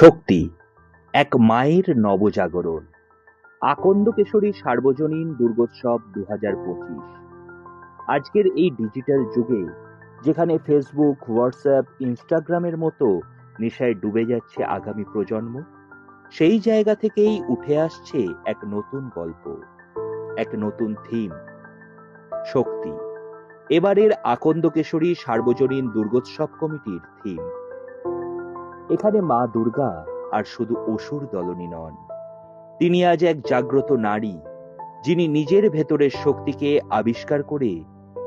শক্তি, এক মায়ের নবজাগরণ। আকন্দ-কেশরী সার্বজনীন দুর্গোৎসব ২০২৫। আজকের এই ডিজিটাল যুগে, যেখানে ফেসবুক, হোয়াটসঅ্যাপ, ইনস্টাগ্রামের মতো নেশায় ডুবে যাচ্ছে আগামী প্রজন্ম, সেই জায়গা থেকেই উঠে আসছে এক নতুন গল্প, এক নতুন থিম, শক্তি। এবারের আকন্দ-কেশরী সার্বজনীন দুর্গোৎসব কমিটির থিম। এখানে মা দুর্গা আর শুধু অসুর দলনী নন, তিনি আজ এক জাগ্রত নারী, যিনি নিজের ভেতরের শক্তিকে আবিষ্কার করে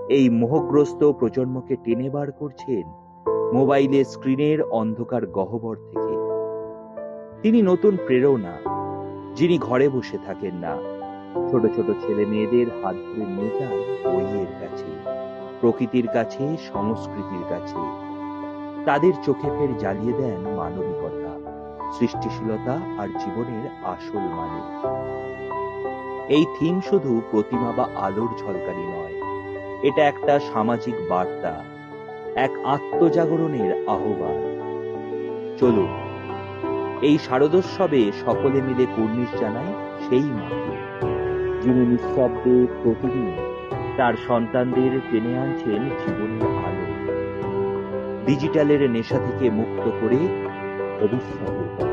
এই মোহগ্রস্ত প্রজন্মকে টেনে বার করছেন মোবাইলের স্ক্রিনের অন্ধকার গহ্বর থেকে। তিনি নতুন প্রেরণা, যিনি ঘরে বসে থাকেন না, ছোট ছোট ছেলে মেয়েদের হাত ধরে নিয়ে যান বইয়ের কাছে, প্রকৃতির কাছে, সংস্কৃতির কাছে। তাদের চোখে ফের জ্বালিয়ে দেন মানবিকতা, সৃষ্টিশীলতা আর জীবনের আসল মানে। এই থিম শুধু প্রতিমা বা আলোর ঝলকানি নয়, এটা একটা সামাজিক বার্তা, এক আত্মজাগরণের আহ্বান। চলুন এই শারদোৎসবে সকলে মিলে কুর্নিশ জানাই সেই মাকে, যিনি নিঃশব্দে প্রতিদিন তার সন্তানদের টেনে আনছেন জীবনের আলো, ডিজিটালের নেশা থেকে মুক্ত করে ভবিষ্যতের পথে।